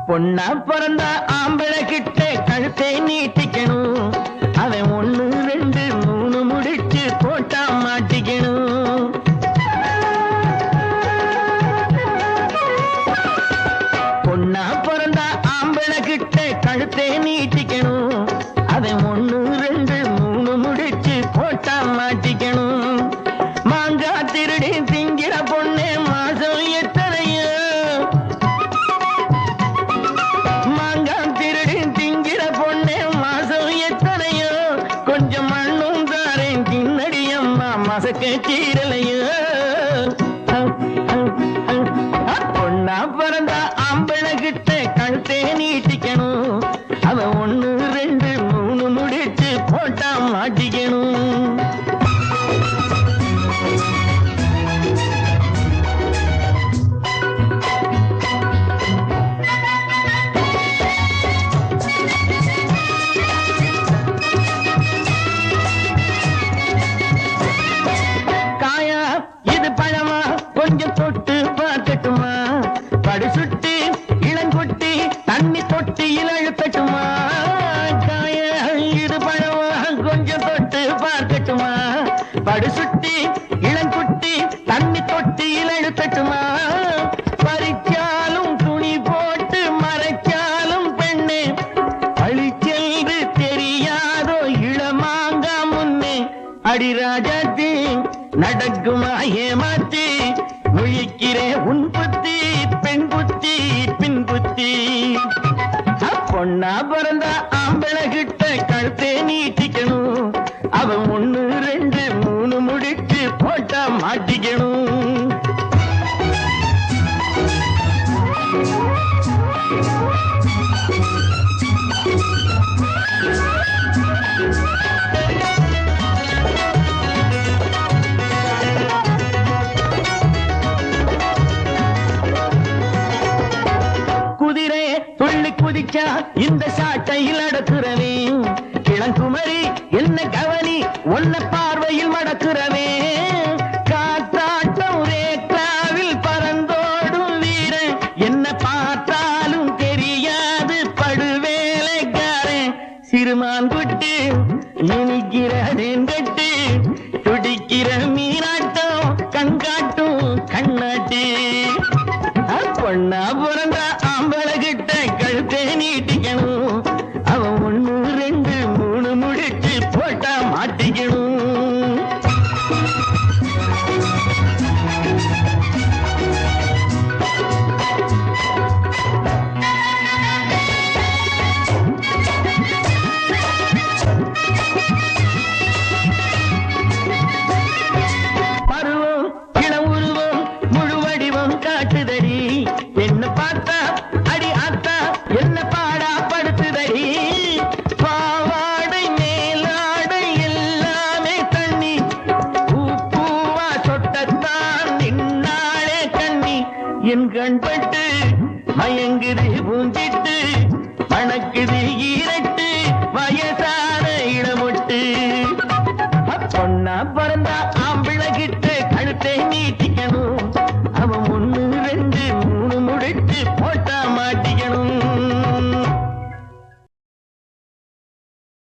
பொண்ணா பிறந்தா ஆம்பளை கிட்ட கழுத்தை நீட்டிக்கணும். அவன் 1 2 3 முடிச்சு போட்டா மாட்டிக்கணும். பொண்ணா பிறந்தா ஆம்பளை கிட்ட கழுத்தை நீட்டிக்கணும். அவன் 1 2 3 முடிச்சு போட்டா மாட்டிக்கணும். மாங்கா திருடி திங்கிற பொண்ணே மாசம் எத்தனையோ. கொஞ்சம் மண்ணும் தாரேன் கிண்ணடியம்மா மசக்க சீரலையோ. பொண்ணா பிறந்தா ஆம்பளை கிட்ட கழுத்தே நீட்டிக்கணும். அவன் 1 2 3 முடிச்சு போட்டா மாட்டிக்கணும். கொஞ்சம் தொட்டு பார்க்கட்டுமா? படு சுட்டி இளங்குட்டி தண்ணி தொட்டியில் அழுத்தட்டுமா? காய இது பழமா? கொஞ்சம் தொட்டு பார்க்கட்டுமா? படு சுட்டி இளங்குட்டி தண்ணி தொட்டியில் அழுத்தட்டுமா? பறிச்சாலும் துணி போட்டு மறைச்சாலும் பெண்ணே அழிச்சென்று தெரியாதோ இளமாங்கா முன்னே. அடிராஜாத்தி நடக்குமா ஏமாத்தி முழிக்கிறே உன் புத்தி பெண் புத்தி பின் புத்தி. பொண்ணா பிறந்தா ஆம்பளை கிட்ட கழுத்தே நீட்டிக்கணும். அவன் 1 2 3 முடிச்சு போட்டா மாட்டிக்கணும். குதிரை துள்ளி குதிச்சா இந்த சாட்டையில் அடக்குறவே. இளங்குமரி என்ன கவனி ஒன்ன பார்வையில் மடக்குறவே. காத்தாட்டம் ரேக்லாவில் பறந்தோடும் வீரன் என்ன பார்த்தாலும் தெரியாது படுவேலைக்காரன். சிறுமான் குட்டு இனிக்கிறேன் கட்டு துடிக்கிற மீனாட்டம் கண்காட்டும் கண்ணாட்டி. பொண்ணா பிறந்தா ஆம்பளை கிட்ட கழுத்தை நீட்டிக்கணும். அவன் 1 2 3 முடிச்சு போட்டா மாட்டிக்கணும். பருவம் இளம் உருவம் முழு வடிவம் காட்டுதடி. என்ன பார்த்தா அடி ஆத்தா என்ன பாடா படுத்துதடி. பாவாடை மேலாடை எல்லாமே தண்ணி பூவா சொட்டத்தான் நின்னாளே கண்ணி. என் கண்பட்டு மயங்குது பூஞ்சிட்டு மணக்குது ஈரட்டு வயசான இளமொட்டு. பொண்ணா பிறந்தா